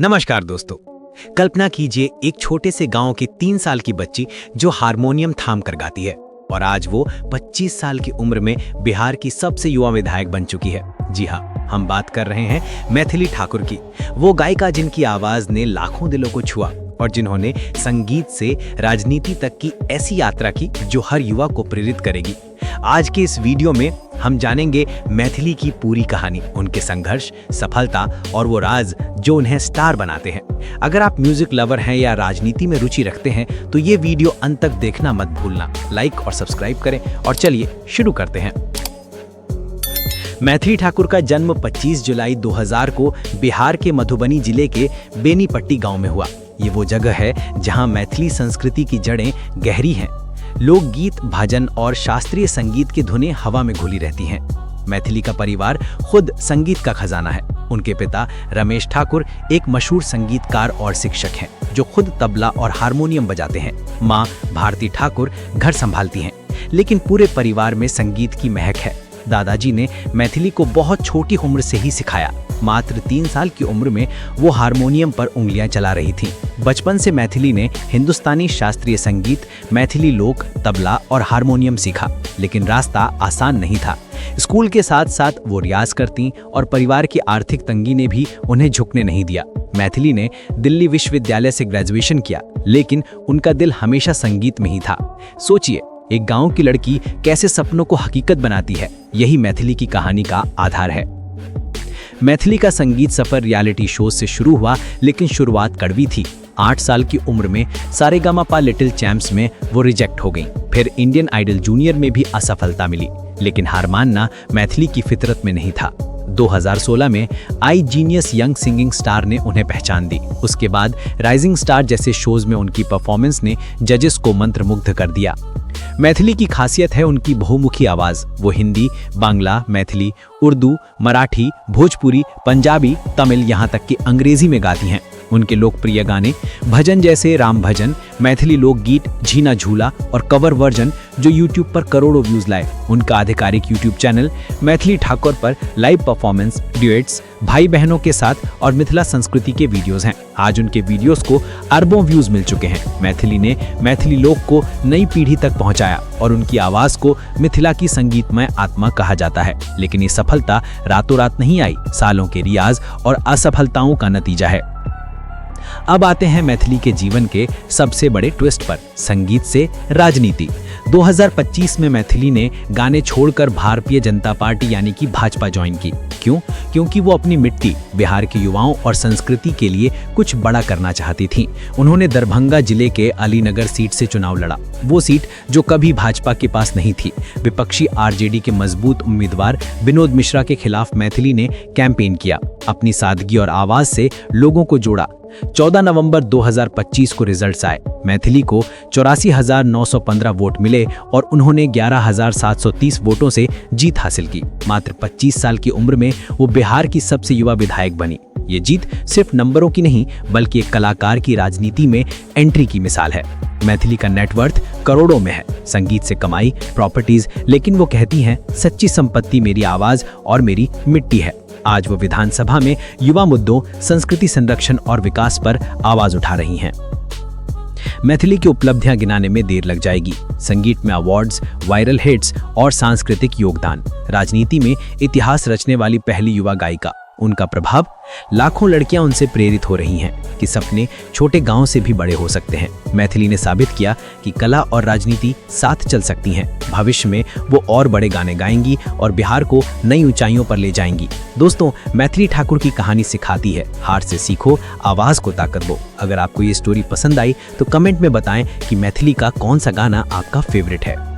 नमस्कार दोस्तों। कल्पना कीजिए एक छोटे से गांव की 3 साल की बच्ची जो हारमोनियम थाम कर गाती है और आज वो 25 साल की उम्र में बिहार की सबसे युवा विधायक बन चुकी है। जी हाँ, हम बात कर रहे हैं मैथिली ठाकुर की, वो गायिका जिनकी आवाज ने लाखों दिलों को छुआ और जिन्होंने संगीत से राजनीति तक की ऐसी यात्रा की जो हर युवा को प्रेरित करेगी। आज के इस वीडियो में हम जानेंगे मैथिली की पूरी कहानी, उनके संघर्ष, सफलता और वो राज जो उन्हें स्टार बनाते हैं। अगर आप म्यूजिक लवर हैं या राजनीति में रुचि रखते हैं तो ये वीडियो अंत तक देखना मत भूलना। लाइक और सब्सक्राइब करें और चलिए शुरू करते हैं। मैथिली ठाकुर का जन्म 25 जुलाई 2000 को बिहार के मधुबनी जिले के बेनीपट्टी गांव में हुआ। ये वो जगह है जहां मैथिली संस्कृति की जड़ें गहरी हैं। लोकगीत, भजन और शास्त्रीय संगीत की धुनें हवा में घुली रहती हैं। मैथिली का परिवार खुद संगीत का खजाना है। उनके पिता रमेश ठाकुर एक मशहूर संगीतकार और शिक्षक हैं जो खुद तबला और हारमोनियम बजाते हैं। माँ भारती ठाकुर घर संभालती हैं, लेकिन पूरे परिवार में संगीत की महक है। दादाजी ने मैथिली को बहुत छोटी उम्र से ही सिखाया। मात्र 3 साल की उम्र में वो हारमोनियम पर उंगलियां चला रही थीं। बचपन से मैथिली ने हिंदुस्तानी शास्त्रीय संगीत, मैथिली लोक, तबला और हारमोनियम सीखा, लेकिन रास्ता आसान नहीं था। स्कूल के साथ साथ वो रियाज करती और परिवार की आर्थिक तंगी ने भी उन्हें झुकने नहीं दिया। मैथिली ने दिल्ली विश्वविद्यालय से ग्रेजुएशन किया, लेकिन उनका दिल हमेशा संगीत में ही था। सोचिए, एक गांव की लड़की कैसे सपनों को हकीकत बनाती है। यही मैथिली की कहानी का आधार है। मैथिली का संगीत सफर रियलिटी शो से शुरू हुआ, लेकिन शुरुआत कड़वी थी। 8 साल की उम्र में सारेगामापा लिटिल चैंप्स में वो रिजेक्ट हो गई। फिर इंडियन आइडल जूनियर में भी असफलता मिली, लेकिन हार मानना मैथिली की फितरत में नहीं था। 2016 में आई जीनियस यंग सिंगिंग स्टार ने उन्हें पहचान दी। उसके बाद राइजिंग स्टार जैसे शोज में उनकी परफॉर्मेंस ने जजेस को मंत्रमुग्ध कर दिया। मैथिली की खासियत है उनकी बहुमुखी आवाज। वो हिंदी, बांग्ला, मैथिली, उर्दू, मराठी, भोजपुरी, पंजाबी, तमिल, यहाँ तक कि अंग्रेजी में गाती हैं। उनके लोकप्रिय गाने भजन जैसे राम भजन, मैथिली लोकगीत झीना झूला और कवर वर्जन जो यूट्यूब पर करोड़ों व्यूज लाए। उनका आधिकारिक यूट्यूब चैनल मैथिली ठाकुर पर लाइव परफॉर्मेंस, ड्यूएट्स, भाई बहनों के साथ और मिथिला संस्कृति के वीडियोस हैं। आज उनके वीडियोस को अरबों व्यूज मिल चुके हैं। मैथिली ने मैथिली लोक को नई पीढ़ी तक पहुंचाया और उनकी आवाज को मिथिला की संगीतमय आत्मा कहा जाता है। लेकिन ये सफलता रातों रात नहीं आई, सालों के रियाज और असफलताओं का नतीजा है। अब आते हैं मैथिली के जीवन के सबसे बड़े ट्विस्ट पर, संगीत से राजनीति। 2025 में मैथिली ने गाने छोड़कर भारतीय जनता पार्टी यानी कि भाजपा ज्वाइन की। क्यों? क्योंकि वो अपनी मिट्टी, बिहार के युवाओं और संस्कृति के लिए कुछ बड़ा करना चाहती थी। उन्होंने दरभंगा जिले के अलीनगर सीट से चुनाव लड़ा, वो सीट जो कभी भाजपा के पास नहीं थी। विपक्षी आरजेडी के मजबूत उम्मीदवार विनोद मिश्रा के खिलाफ मैथिली ने कैंपेन किया। अपनी सादगी और आवाज से लोगों को जोड़ा। 14 नवंबर 2025 को रिजल्ट्स आए। मैथिली को 84,915 वोट मिले और उन्होंने 11,730 वोटों से जीत हासिल की। मात्र 25 साल की उम्र में वो बिहार की सबसे युवा विधायक बनी। ये जीत सिर्फ नंबरों की नहीं, बल्कि एक कलाकार की राजनीति में एंट्री की मिसाल है। मैथिली का नेटवर्थ करोड़ों में है, संगीत से कमाई, प्रॉपर्टीज, लेकिन वो कहती हैं सच्ची संपत्ति मेरी आवाज और मेरी मिट्टी है। आज वो विधानसभा में युवा मुद्दों, संस्कृति संरक्षण और विकास पर आवाज उठा रही हैं। मैथिली की उपलब्धियां गिनाने में देर लग जाएगी। संगीत में अवार्ड्स, वायरल हिट्स और सांस्कृतिक योगदान। राजनीति में इतिहास रचने वाली पहली युवा गायिका। उनका प्रभाव, लाखों लड़कियां उनसे प्रेरित हो रही हैं कि सपने छोटे गांव से भी बड़े हो सकते हैं। मैथिली ने साबित किया कि कला और राजनीति साथ चल सकती हैं। भविष्य में वो और बड़े गाने गाएंगी और बिहार को नई ऊंचाइयों पर ले जाएंगी। दोस्तों, मैथिली ठाकुर की कहानी सिखाती है, हार से सीखो, आवाज को ताकत दो। अगर आपको ये स्टोरी पसंद आई तो कमेंट में बताएं कि मैथिली का कौन सा गाना आपका फेवरेट है।